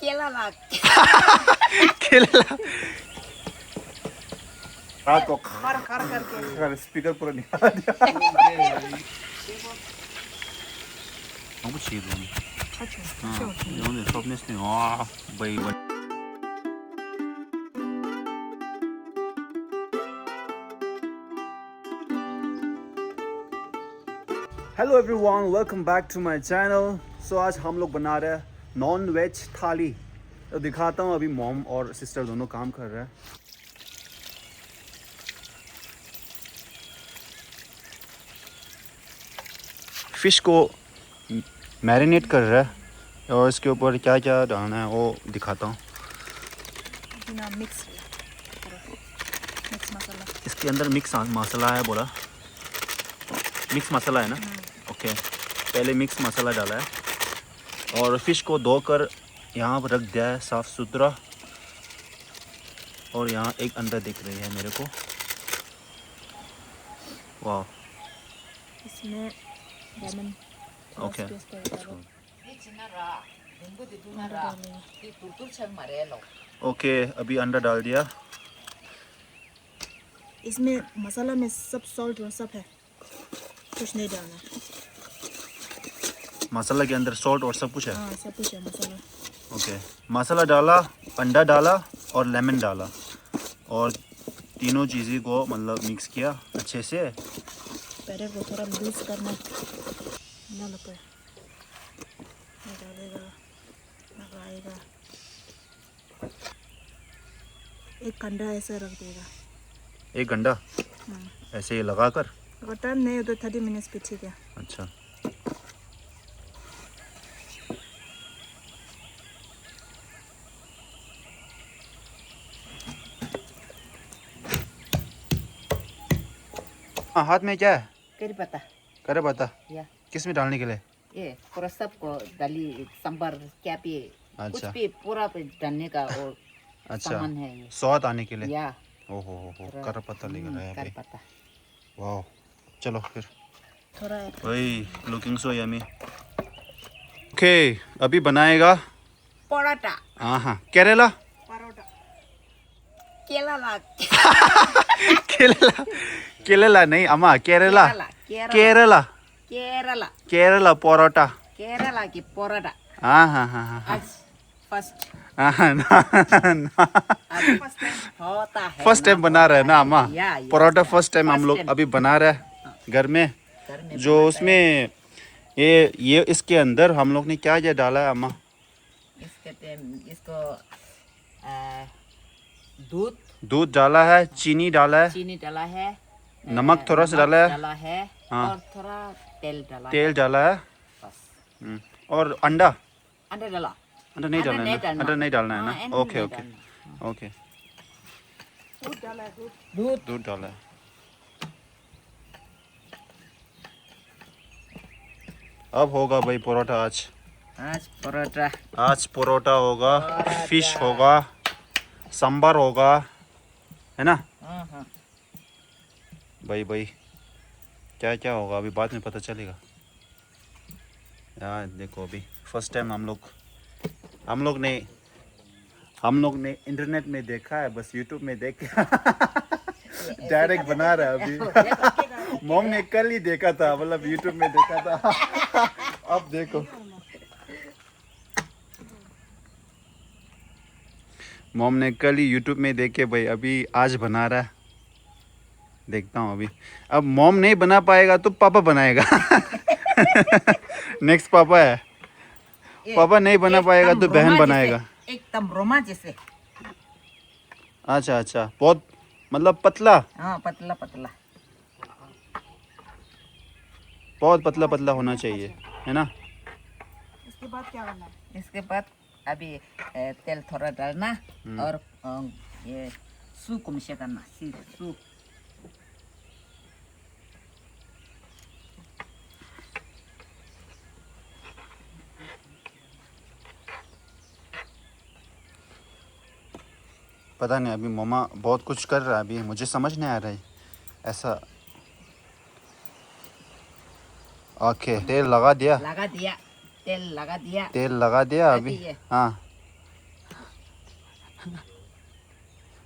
केला ला केला रात को खर खर करके स्पीकर पूरा निकाल दिया 너무 지금 अच्छा 오늘 수업냈으니 와 바이 hello everyone, welcome back to my channel. So आज हम लोग बना रहे हैं नॉन वेज थाली। तो दिखाता हूँ, अभी मॉम और सिस्टर दोनों काम कर रहे हैं। फिश को मैरिनेट कर रहा है और इसके ऊपर क्या क्या डालना है वो दिखाता हूँ। बिना मिक्स मसाला इसके अंदर मिक्स मसाला है, बोला मिक्स मसाला है ना। ओके, पहले मिक्स मसाला डाला है और फिश को धोकर यहाँ पर रख दिया है साफ़ सुथरा। और यहाँ एक अंडा दिख रही है मेरे को। वाह, इसमें लेमन ओके ओके, अभी अंडा डाल दिया। इसमें मसाला में सब सॉल्ट और सब है, कुछ नहीं डालना। मसाला के अंदर सॉल्ट और सब कुछ है। हाँ सब कुछ है मसाला। ओके, मसाला डाला, अंडा डाला और लेमन डाला और तीनों चीज़ों को मतलब मिक्स किया अच्छे से। पहले वो थोड़ा लूज करना ना लगे, डालेगा लगाएगा, एक अंडा ऐसा रख देगा। एक घंटा ऐसे ही लगा कर। अगर टाइम नहीं हो तो 30 मिनट्स भी ठीक है। अच्छा, हाँ, हाथ में क्या है? करी पत्ता करे बता, या किस में डालने के लिए? ये पूरा सबको दाली सांबर क्या भी कुछ अच्छा भी पूरा पे डालने का और अच्छा, सामान है ये। स्वाद आने के लिए। या ओहो हो, कर पता लेकर आया कर भाई। पत्ता वाह, चलो फिर। थोड़ा वही लुकिंग सो यमी। ओके, अभी बनाएगा पराठा। हाँ हाँ, केरला परोठा केला ला केरला केरला नहीं अम्मा, केरला केरला केरला केरला केरला परोटा। केरला की पराठा हाँ हाँ हाँ हाँ आज फर्स्ट हाँ, आज फर्स्ट टाइम होता है फर्स्ट टाइम बना रहे हैं ना अम्मा या परोटा। फर्स्ट टाइम हम first लोग time। अभी बना रहे हैं घर में। घर में जो बनाता उसमें ये इसके अंदर हम लोग ने क्या क्या डाला है अम्मा? है। इसको दूध दूध डाला है, चीनी डाला है, चीनी डाला है, नमक थोड़ा सा डाला है, डाला है हाँ। और थोड़ा तेल डाला है तेल डाला है बस। और अंडा अंडा डाला अंडा नहीं डालना है ना? अंडा नहीं डालना है हाँ, ना? अंडा ओके नहीं ओके डालना। ओके, दूध दूध डाला है। अब होगा भाई परोठा आज। आज परोठा आज परोठा होगा, फिश होगा, सांबर होगा, है ना हाँ हाँ भाई? भाई क्या क्या होगा अभी बाद में पता चलेगा यार। देखो अभी फर्स्ट टाइम हम लोग ने इंटरनेट में देखा है, बस यूट्यूब में देख के डायरेक्ट बना रहा है अभी। मॉम ने कल ही देखा था, मतलब यूट्यूब में देखा था। अब देखो मॉम ने कल ही यूट्यूब में देख के भाई अभी आज बना रहा है। देखता हूँ अभी। अब मॉम नहीं बना पाएगा तो पापा बनाएगा। नेक्स्ट पापा है। पापा नहीं बना पाएगा तो बहन बनाएगा। एकदम रोमा जैसे। अच्छा अच्छा, बहुत मतलब पतला, हाँ पतला पतला। बहुत पतला पतला होना चाहिए, है ना? इसके बाद क्या करना है? इसके बाद अभी तेल थोड़ा डालना और ये सूप को मिक्स करना। सूप पता नहीं, अभी मम्मा बहुत कुछ कर रहा है, अभी मुझे समझ नहीं आ रहा है ऐसा। ओके, तेल लगा दिया, लगा दिया, तेल लगा दिया। तेल लगा दिया अभी। ये। हाँ,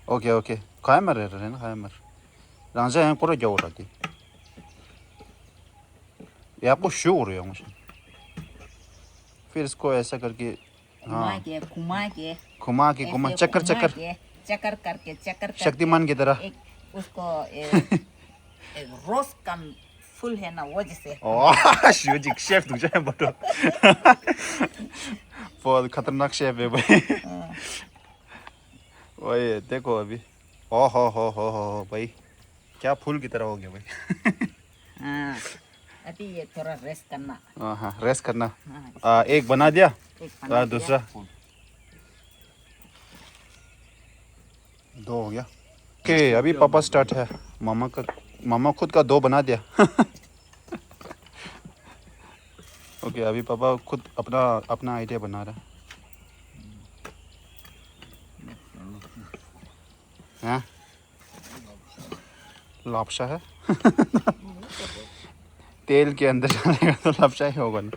ओके ओके खाए मर रहे ना खाए मर राजा यहाँ पूरा क्या हो रहा थी ये आपको शो हो रहा है मुझे फिर इसको ऐसा करके हाँ घुमा के घुमा के घुमा ऐसे चक्कर घुमा चक्कर के, चक्कर करके शक्तिमान की तरह उसको रोज का फूल है ना वो जैसे ओह शिवजी शेफ तुझे है बटो बहुत खतरनाक शेफ है भाई ओए देखो अभी ओ हो भाई क्या फूल की तरह हो गया भाई हाँ अभी ये थोड़ा रेस्ट करना हाँ रेस्ट करना हाँ एक बना दिया एक बना दूसरा दिया। दो हो गया ओके अभी पापा स्टार्ट है मामा खुद का दो बना दिया ओके अभी पापा खुद अपना आइडिया बना रहा है हैं? लापशा है तेल के अंदर जानेगा तो लापशा ही होगा ना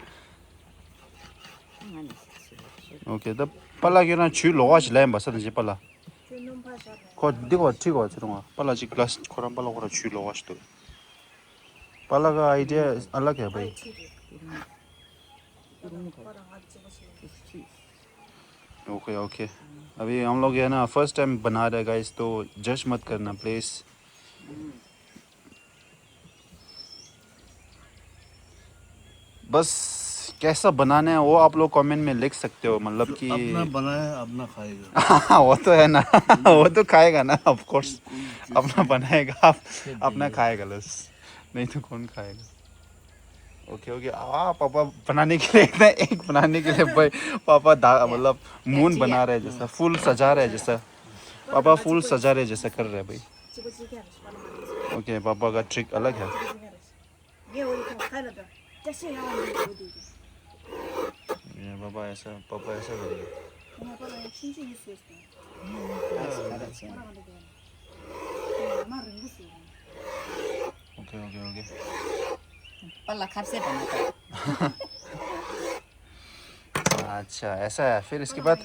ओके तब पला क्यों ना चू लोगा चलाए बस तो पला को देखो ठीक हो चलूँगा पला जी ग्लास खोरम पला खोरा चू लोगा तो पला का आइडिया अलग है भाई ओके ओके अभी हम लोग है ना फर्स्ट टाइम बना रहे गाइस तो जज मत करना प्लीज बस कैसा बनाना है वो आप लोग कमेंट में लिख सकते हो मतलब कि अपना बनाया अपना खाएगा वो तो है ना वो तो खाएगा ना ऑफ कोर्स अपना बनाएगा आप अपना खाएगा बस नहीं तो कौन खाएगा ओके ओके पापा बनाने के लिए इतना एक बनाने के लिए भाई पापा मतलब मून बना रहे जैसा फूल सजा रहे जैसा पापा फूल सजा रहे जैसा कर रहे भाई ओके पापा का ट्रिक अलग है ये पापा ऐसा करेंगे ओके ओके ओके पल्ला खाप से बनाता है अच्छा ऐसा है फिर इसके बाद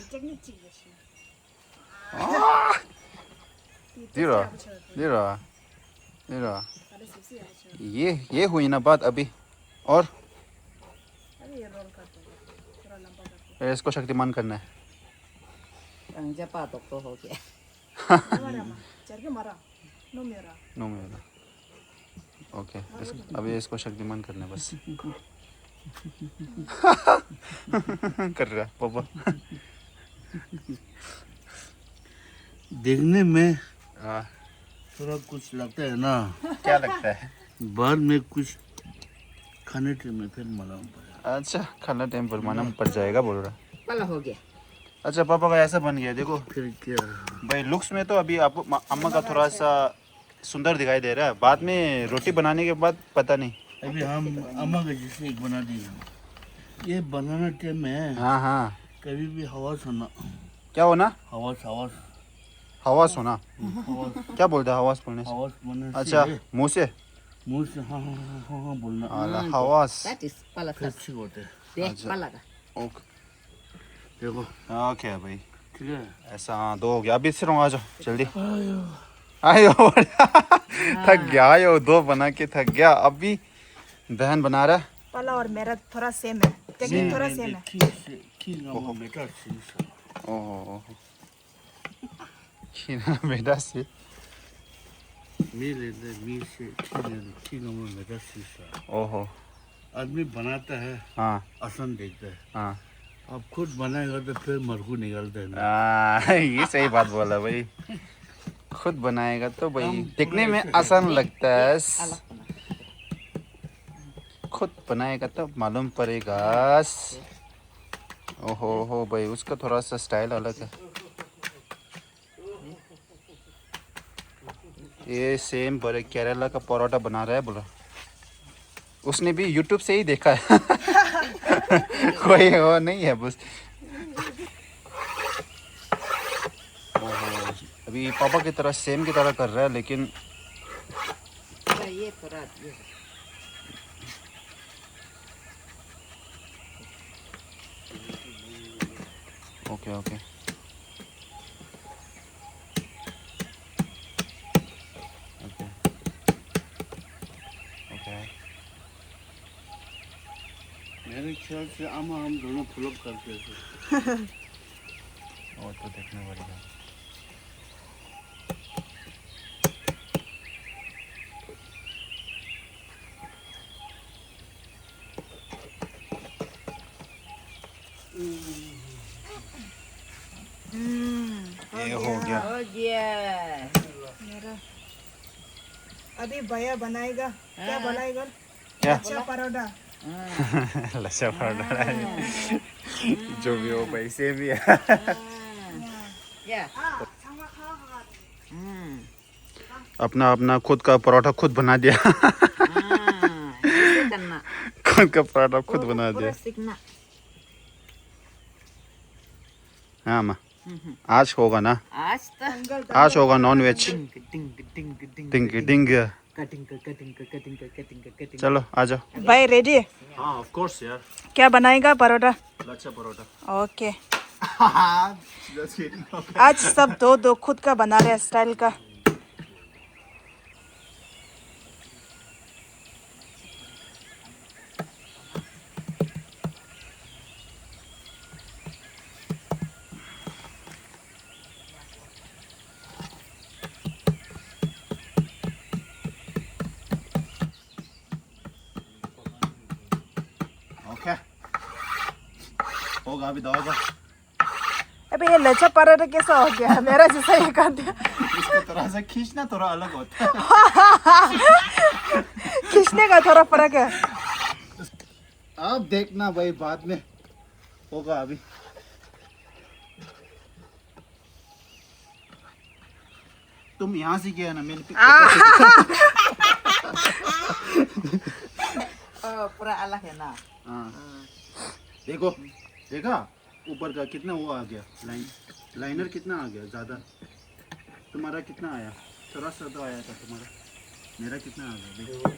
दिरो दिरो दिरो ये हुई ना बात अभी और फिर इसको शक्तिमान करना है जपा तो हो गया नो मेरा ओके अभी इसको शक्तिमान करना है बस कर रहा पापा देखने में हाँ थोड़ा कुछ लगता है ना क्या लगता है बाद में कुछ खाने में फिर मालूम पड़ा अच्छा खाना टाइम पर मालूम पड़ जाएगा बोल रहा पल्ला हो गया अच्छा पापा का ऐसा बन गया देखो फिर क्या भाई लुक्स में तो अभी आपको अम्मा का थोड़ा सा सुंदर दिखाई दे रहा है बाद में रोटी बनाने के बाद पता नहीं अभी हम अम्मा का जैसे एक बना दिया ये बनाना टाइम में हाँ हाँ कभी भी हवा सुना क्या होना हवा हवा सुना क्या बोलते हैं हवास बोलने से हवा बनने अच्छा मुंह से मुंह से हाँ बोलना आला हवास दैट इज पल्ला फिर खाप ठीक होते हैं। दे पल्ला का ओके देखो ओके भाई ठीक है ऐसा हाँ दो हो गया अभी सिर्फ आ जाओ जल्दी आयो थक गया आयो दो बना के थक गया अभी बहन बना रहा है पला और मेरा थोड़ा सेम है टेक्निक थोड़ा सेम है बेटा ओहो खीना बेटा से ओहो आदमी बनाता है हाँ आसान देखता है हाँ आप खुद बनाएगा तो फिर मरकू निकलता है ना ये सही बात बोला भाई खुद बनाएगा तो भाई दिखने में आसान लगता है अलग बना खुद बनाएगा तो मालूम पड़ेगा ओहो हो भाई उसका थोड़ा सा स्टाइल अलग है ये सेम पर केरला का परोठा बना रहा है बोला उसने भी यूट्यूब से ही देखा है कोई वो नहीं है बस ओहो अभी पापा की तरह सेम की तरह कर रहा है लेकिन ये थोड़ा ये ओके ओके छह से आमा हम दोनों फ्लॉप करते थे। और तो देखने पड़ेगा। ये हो गया। हो गया। मेरा अभी भैया बनाएगा। क्या बनाएगा? क्या? अच्छा परोठा। लच्छा पराठा है। जो भी हो भाई सेम ही है। या अपना अपना खुद का परोठा खुद बना दिया। ऐसे करना। खुद का पराठा खुद बना पूरा दिया। सीखना। हाँ माँ, आज होगा ना? आज तो आज होगा नॉन वेज। डिंग डिंग। चलो आ जाओ। भाई रेडी? हाँ ऑफ कोर्स यार, क्या बनाएगा परोठा? लच्छा परोठा। ओके। आज सब दो दो खुद का बना रहे स्टाइल का। ओके, होगा अभी दवा का। अबे ये लच्छा पराठा कैसा हो गया? मेरा जैसा ही कर दिया। इसको थोड़ा सा खींचना थोड़ा अलग होता है। खींचने का थोड़ा फर्क है। अब देखना भाई, बाद में होगा अभी। तुम यहाँ से किया ना, मैंने पूरा अलग है ना। हाँ देखो, देखा ऊपर का कितना वो आ गया, लाइनर कितना आ गया ज़्यादा। तुम्हारा कितना आया? थोड़ा सा तो आया था तुम्हारा, मेरा कितना आ गया देखो।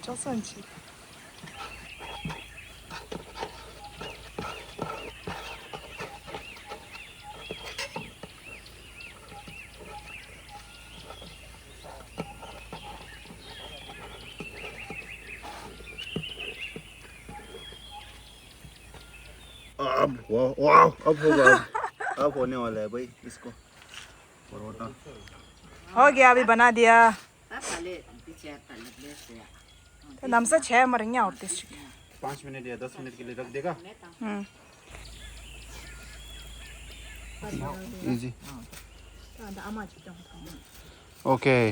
조선지. अब वाह, अब होगा। अब होने वाला है भाई इसको परोठा। हो गया, अभी बना दिया। पहले पीछे पहले से तो namsa छह मरंगे और तीस। 5 मिनट या 10 मिनट के लिए रख देगा। इजी। ओके,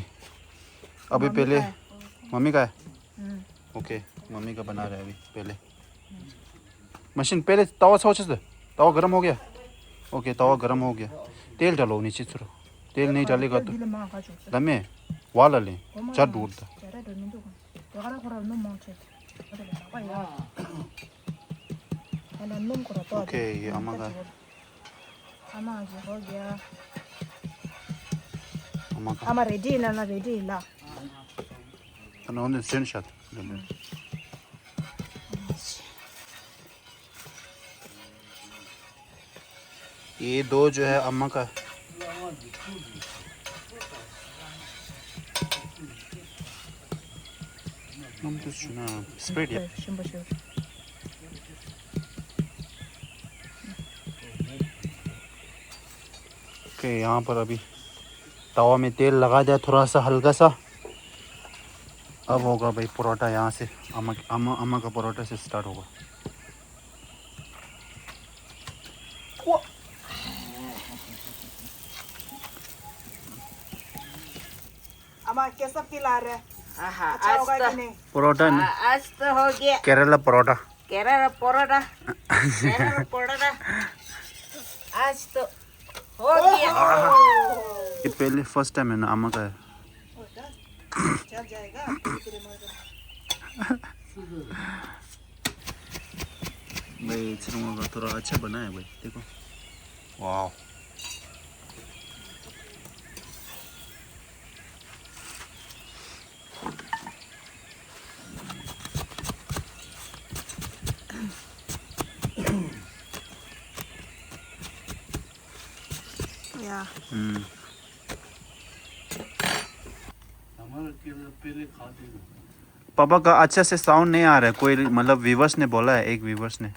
अभी पहले मम्मी का है। ओके, मम्मी का बना रहे हैं अभी। पहले मशीन, पहले तवा सोच दे। तवा गर्म हो गया। ओके, तवा गर्म हो गया। तेल डालो नीचे थोड़ा। तेल नहीं डालेगा तो दमे वाला ले चट उड़ता। ओके, ये अम्मा का, हो गया। अम्मा का। अम्मा रेडी ना रेडी ला। उन्होंने सेंड शॉट। ये दो जो है अम्मा का। हम तो सुना स्प्रेड है। ओके, यहाँ पर अभी तवा में तेल लगा दिया थोड़ा सा हल्का सा। अब होगा भाई परोठा। यहाँ से अम्मा का परोठा से स्टार्ट होगा। अम्मा कैसा खिला रहे? अच्छा होगा कि नहीं? परोठा आज तो हो गया। केरला परोठा। केरला परोठा। केरला परोठा। आज तो हो गया। ये पहले फर्स्ट टाइम है ना अम्मा का है। चल जाएगा। भाई चिरंगा का थोड़ा अच्छा बना है भाई, देखो। वाह, या हमारा केला पहले खा देगा। पापा का अच्छे से साउंड नहीं आ रहा है, कोई मतलब व्यूवर्स ने बोला है, एक व्यूवर्स ने,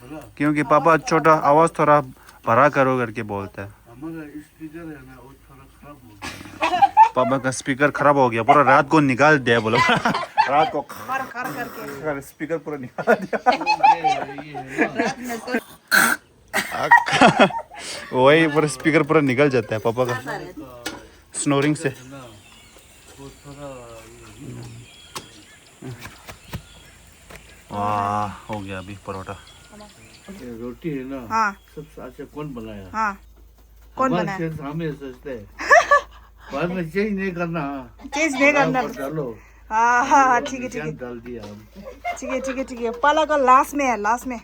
बोला क्योंकि पापा छोटा आवाज थोड़ा बड़ा करो करके बोलता है। हमारा स्पीकर है ना, वो थोड़ा खराब हो गया। पापा का स्पीकर खराब हो गया, पूरा रात को निकाल दिया बोलो। रात को खर खर करके स्पीकर पूरा निकाल दिया। ये है ना, वही पूरा स्पीकर पूरा निकल जाता है पापा का स्नोरिंग से। ना वो थोड़ा वाह, हो गया अभी परोठा। ये रोटी है ना, हाँ सबसे अच्छा कौन बनाया? हाँ कौन हमारे बनाया? शेफ हमें सोचते हैं बाद में चेंज नहीं करना। चेंज नहीं करना। हाँ, डालो। हाँ हाँ हाँ, ठीक है ठीक है जान डाल दिया हम। ठीक है ठीक है ठीक है। पाला का लास्ट में है, लास्ट में।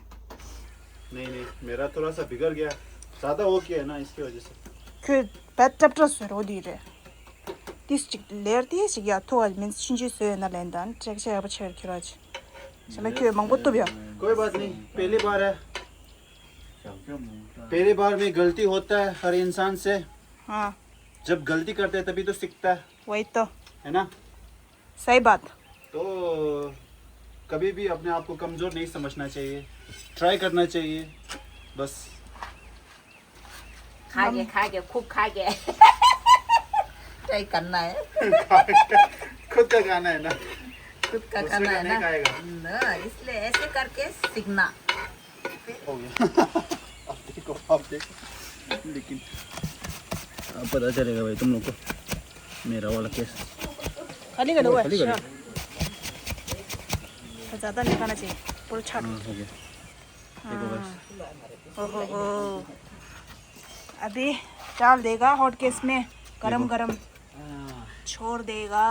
नहीं नहीं, मेरा थोड़ा सा बिगड़ गया, ज्यादा हो गया है ना, इसकी वजह से। 그 배tabtras으로 어디래? 디스틱 레어티시기야 토아면 신지스에 나랜단 잭제가 버처키라지. समझ मंगोतो भी कोई बात नहीं, पहली बार है, पहली बार में गलती होता है हर इंसान से। हाँ जब गलती करते हैं तभी तो सीखता वही तो है ना। सही बात। तो कभी भी अपने आप को कमजोर नहीं समझना चाहिए, ट्राई करना चाहिए बस। खागे खूब खागे ट्राई करना है, खुद का गाना है ना, खुद का दूसरे करना का है नहीं ना, खाएगा। ना, इसलिए ऐसे करके सीखना। हो गया। अब देखो, अब देखो, लेकिन अब पता चलेगा भाई तुम लोग को मेरा वाला केस। खाली कर दो खाली कर दो। ज़्यादा नहीं खाना चाहिए, पूरा छाट। हो गया, देखो बस। ओहो अभी डाल देगा हॉट केस में, गरम गरम छोड़ देगा।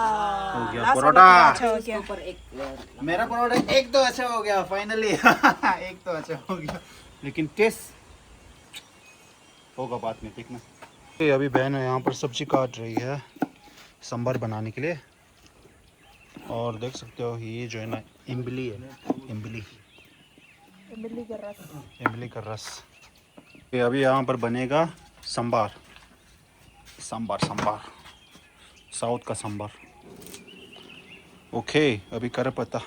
हो गया लास्ट परोठा। वाला अच्छा हो गया। ऊपर एक मेरा परोठा एक तो अच्छा हो गया फाइनली। एक तो अच्छा हो गया, लेकिन टेस्ट होगा बाद में, देखना। ये अभी बहन यहाँ पर सब्जी काट रही है सांभर बनाने के लिए, और देख सकते हो ये जो है ना इमली है, इमली इमली का रस। ये अभी यहाँ पर बनेगा सांभर, सांभर सांभर, साउथ का सांभर। ओके, अभी कर पता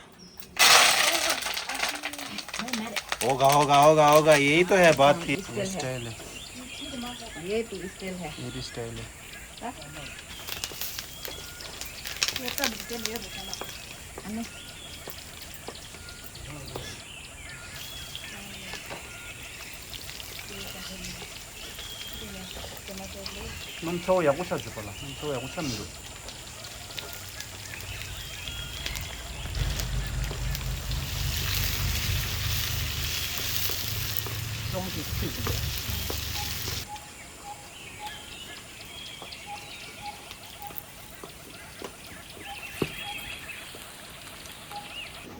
होगा होगा होगा होगा, यही तो है बात की। स्टाइल है, ये तो स्टाइल है। मेरी स्टाइल है। 넌 저 야구차 줘봐라. 저 야구차 밀어.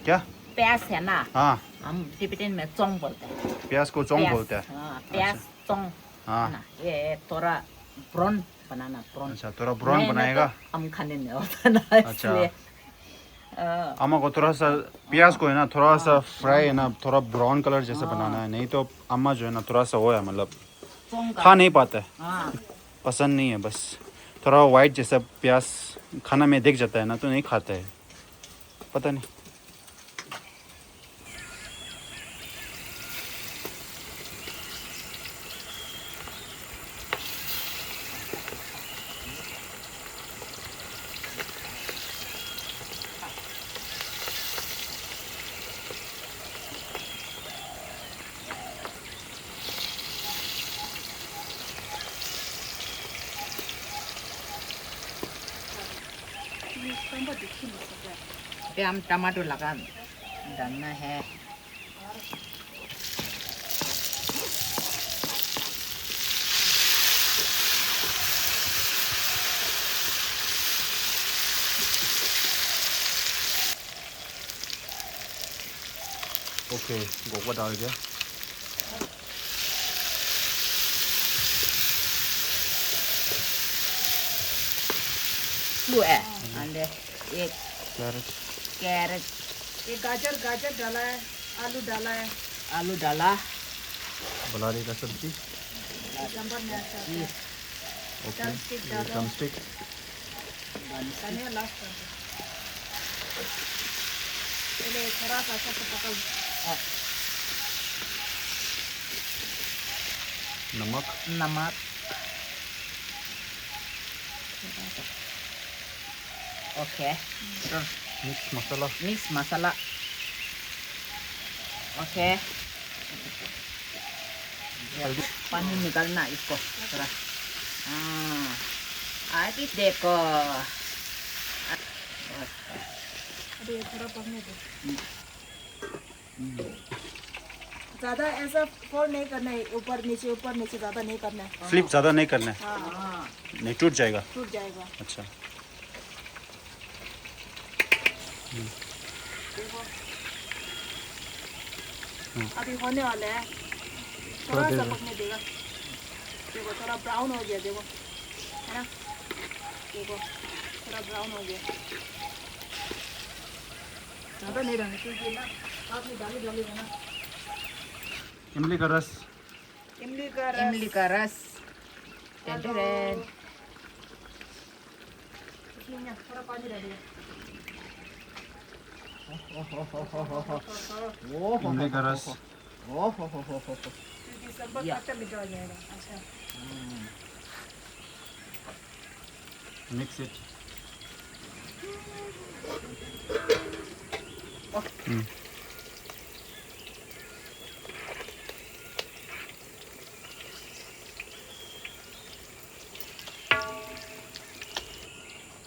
क्या? प्याज है ना, हाँ, हम टिबेटन में चोंग बोलते हैं। प्याज को चोंग बोलते हैं। हाँ, प्याज चोंग हाँ, ना, ये थोड़ा ब्राउन बनाना, ब्राउन। अच्छा थोड़ा ब्राउन बनाएगा। हम खाने में होता ना, अच्छा। इसलिए अम्मा को थोड़ा सा प्याज को है ना थोड़ा सा फ्राई है ना, थोड़ा ब्राउन कलर जैसे बनाना है, नहीं तो अम्मा जो है ना थोड़ा सा वो है, मतलब चोंग खा नहीं पाता है, हाँ, पसंद नहीं है। बस थोड़ा वाइट जैसा प्याज खाना में दिख जाता है ना, तो नहीं खाता है, पता नहीं। पे हम टमाटो लगा डालना है। ओके गोवा डाल दिया Lu Anda एक कैरेट carrot, ये गाजर डाला है, आलू डाला है, आलू डाला, बलारी का सब्जी सांभर में अच्छा आता है। ओके Drumstick डालो। ड्रमस्टिक धनिया लास्ट कर दो। पहले थोड़ा सा अच्छा से पका लो। नमक नमक, oke, मिक्स मसाला mix masala, oke, पानी निकालना इसको थोड़ा, habis deko, अभी ये थोड़ा पकने दो। ज़्यादा ऐसा फोल्ड नहीं करना है, ऊपर नीचे ज़्यादा नहीं करना है। फ्लिप ज़्यादा नहीं करना है हाँ, नहीं टूट जाएगा टूट जाएगा। अच्छा देखो अभी होने वाला है, थोड़ा थोड़ा देर सा में। पकने देगा। देखो थोड़ा ब्राउन हो गया, देखो है ना, देखो थोड़ा ब्राउन हो गया। ज़्यादा नहीं रहना क्योंकि ना आपने डाली है ना इमली का रस इमली का रस। imli keras, dan इसमें ना थोड़ा पानी डालिए। इमली का रस क्योंकि सब खट्टा मीठा हो जाएगा। अच्छा मिक्स इट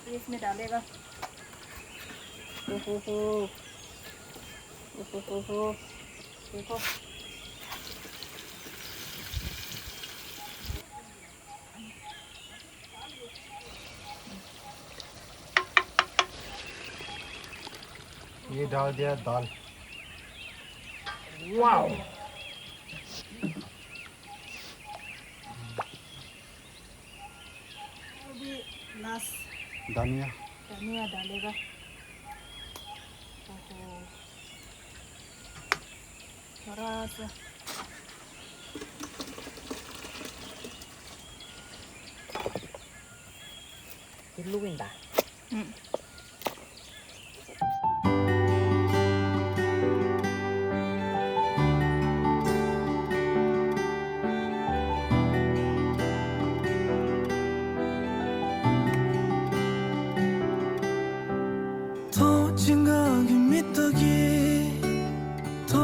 ये इसमें डालेगा। देखो ये डाल दिया दाल wow, अभी लास्ट धनिया धनिया डालेगा। थोड़ा सा diluin dah. 더 진각이 미떡이 더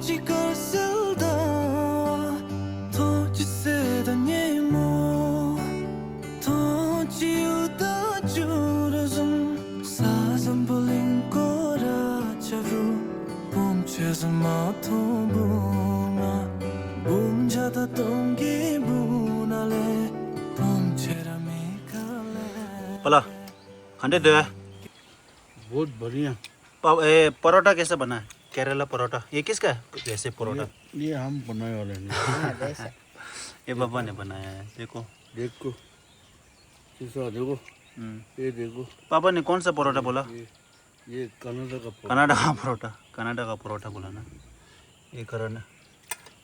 지걸 쓸다 더 지세단 예모 더 지우다 줄어좀 사선 불린 거라 차루 봄채서 마토부나 봄자다 동기 분할래 봄채라미 갈래 पला अंडे दे बहुत बढ़िया। परोठा कैसे बना है केरला परोठा ये किसका है वैसे परोठा ये हम बनाने वाले हैं। ये बाबा ने बनाया है देखो देखो शीशा देखो, ये देखो, पापा ने कौन सा परोठा बोला ये कनाडा का परोठा। कनाडा का परोठा बोला ना ये करण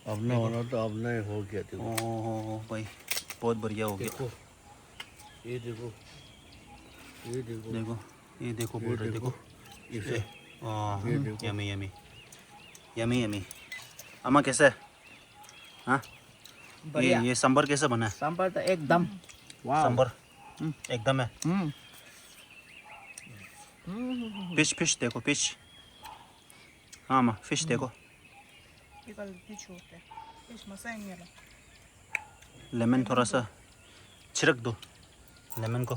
अपना होना तो अपना ही हो गया। देखो ओह भाई बहुत बढ़िया हो गया देखो, ये देखो, ये देखो, देखो ये देखो बोल रहे देखो इसे ये यमी यमी यमी यमी अम्मा कैसा है हाँ ये सांबर कैसे बना है Sambal tuh ekdam. सांबर एकदम है फिश देखो फिश हाँ अम्मा फिश देखो 이걸 비추었대. फिश मसाला है। लेमन थोड़ा सा छिड़क दो लेमन को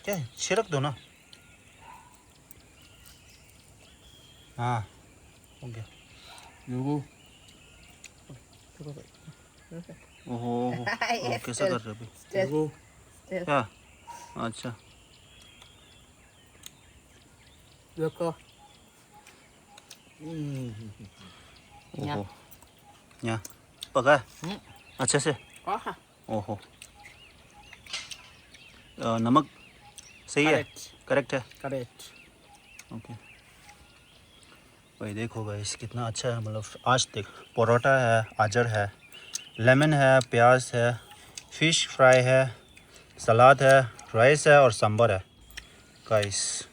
क्या है छिड़क दो ना हाँ हो गया देखो, ओहो कैसा कर रहे हो अभी देखो, क्या अच्छा Joko. ओहो यहाँ पका है अच्छे से ओहो नमक सही है करेक्ट है ओके भाई देखो गाइस कितना अच्छा है मतलब आज देख परोठा है आजर है लेमन है प्याज है फिश फ्राई है सलाद है राइस है और सांभर है गाइस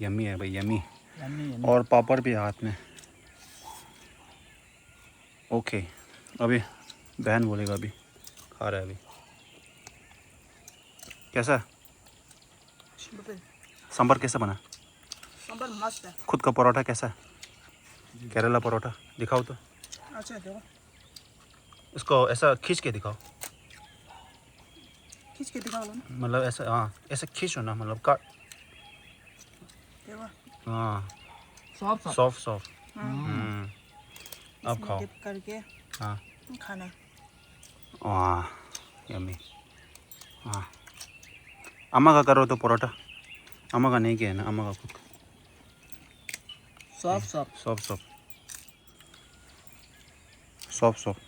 यम्मी है भाई यम्मी और पापड़ भी हाथ में ओके अभी बहन बोलेगा अभी खा रहा है अभी कैसा है? सांभर कैसा बना सांबर मस्त है। खुद का परोठा कैसा है केरला परोठा दिखाओ तो अच्छा देखो इसको ऐसा खींच के दिखाओ खींच के दिखाओ ना। मतलब ऐसा हाँ ऐसे खींचो ना मतलब काट देखो हाँ सॉफ्ट सॉफ्ट सॉफ्ट अब इसमें खाओ डिप करके हाँ खाना है। वाह यम्मी हाँ अम्मा का करो तो परोठा अम्मा का नहीं किया है ना अम्मा का खुद soft soft soft soft soft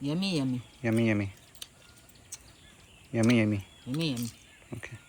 yummy yummy yummy yummy yummy yummy yummy yummy okay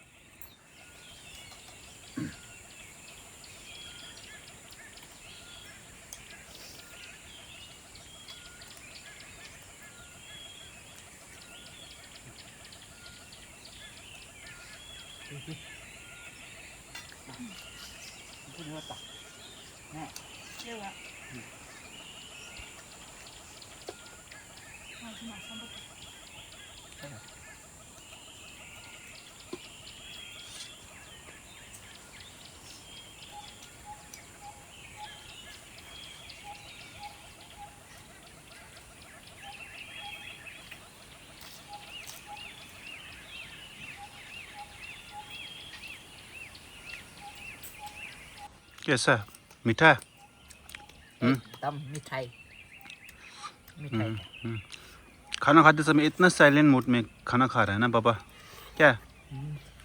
कैसा है मीठा है एकदम मिठाई मिठाई खाना खाते समय इतना साइलेंट मूड में खाना खा रहा है ना पापा क्या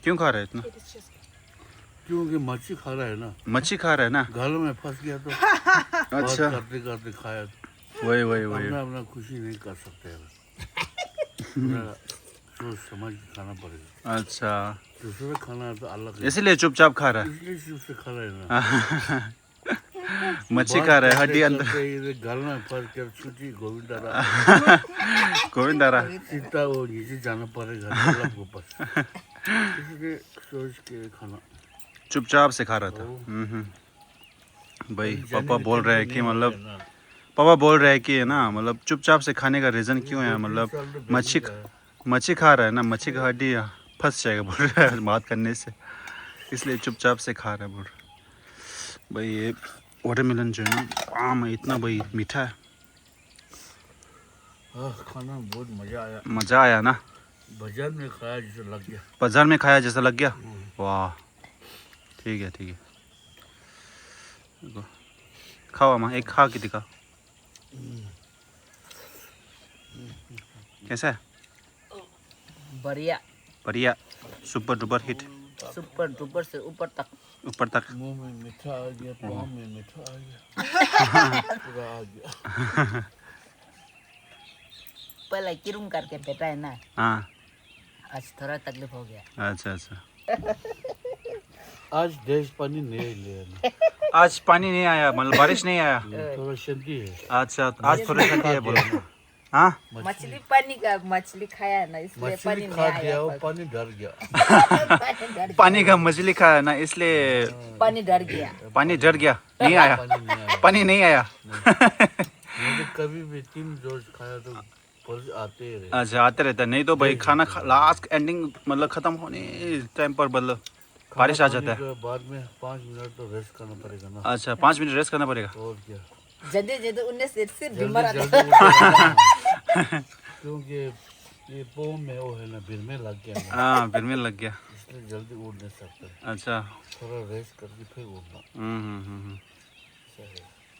क्यों खा रहा है इतना क्योंकि मच्छी खा रहा है ना मच्छी खा रहा है ना गल में फंस गया तो अच्छा करते करते खाया वही वही वही अपना अपना खुशी नहीं कर सकते अपना सोच समझ के खाना पड़ेगा अच्छा दूसरा खाना तो अलग है इसीलिए चुपचाप खा रहा इसलिए चुप से खा रहे हैं ना है मच्छी खा रहा है हड्डी अंदर गल में फंस कर छुट्टी गोविंदा गोविंदारा सीता वो नीचे जाना पड़ेगा तालाब के ऊपर इसलिए सोच के खाना चुपचाप से खा रहा था भाई पापा बोल रहे हैं कि मतलब ना, पापा बोल रहे हैं कि है ना मतलब चुपचाप से खाने का रीज़न क्यों है मतलब मच्छी खा रहा है ना मच्छी का हड्डी फंस जाएगा बोल रहा है बात करने से इसलिए चुपचाप से खा रहा है बोल रहा भाई ये वाटरमेलन जो है ना आम है इतना भाई मीठा है खाना में बहुत मजा आया मज़ा आया ना बाजार में खाया जैसे लग गया बाजार में खाया जैसा लग गया वाह ठीक है देखो खाओ अम्मा एक खा के दिखा कैसा है बढ़िया बढ़िया super duper hit super duper से ऊपर तक मुंह में मीठा आ गया पाँव में मीठा आ गया पूरा आ गया पहले किरुम करके बेटा है ना हाँ आज थोड़ा तकलीफ हो गया अच्छा अच्छा आज देश पानी नहीं लिया आज पानी नहीं आया मतलब बारिश नहीं आया थोड़ा शांति है अच्छा आज थोड़ी ठंडी है बोलो हाँ मछली पानी का मछली खाया है ना इसलिए पानी मछली नहीं खा आया गया वो पानी डर गया पानी का मछली खाया ना इसलिए पानी डर गया पानी डर गया नहीं आया पानी नहीं आया मैंने कभी भी 3 रोज खाया तो बस आते ही रहे अच्छा आते रहता है नहीं तो भाई खाना लास्ट एंडिंग मतलब खत्म होने टाइम पर मतलब बारिश आ जाता है बाद में 5 मिनट तो रेस्ट करना पड़ेगा ना अच्छा 5 मिनट रेस्ट करना पड़ेगा और क्या जल्दी जल्दी उन्हें से जल्दी बीमार आता जल्दी उठेगा। क्योंकि ये पाँव में वो है ना बिल में लग गया ना हाँ फिर में लग गया इसलिए जल्दी उठ नहीं सकता अच्छा थोड़ा रेस्ट करके फिर उठना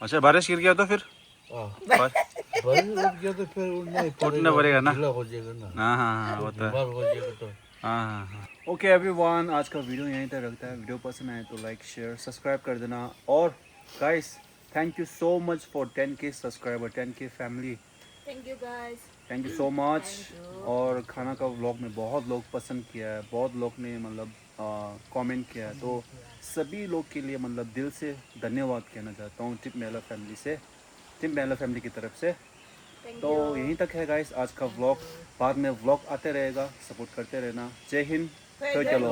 अच्छा बारिश गिर गया तो फिर बारिश उठ गया तो फिर उठना पड़ेगा ना ढीला हो जाएगा ना हाँ हाँ हाँ वो तो है बीमार हो जाएगा तो हाँ हाँ हाँ ओके एवरीवन आज का वीडियो यहीं तक रखता है वीडियो पसंद आए तो लाइक शेयर सब्सक्राइब कर देना और guys thank you so much for 10K subscriber, 10K family, thank you guys. Thank you so much. और खाना का व्लॉग में बहुत लोग पसंद किया है, बहुत लोग ने मतलब कमेंट किया है, तो सभी लोग के लिए मतलब दिल से धन्यवाद कहना चाहता हूँ टिप मेला फैमिली से, टिप मेला फैमिली की तरफ से। तो यहीं तक है गाइस आज का व्लॉग, बाद में व्लॉग आते रहेगा, सपोर्ट करते रहना। जय हिंद, तो चलो।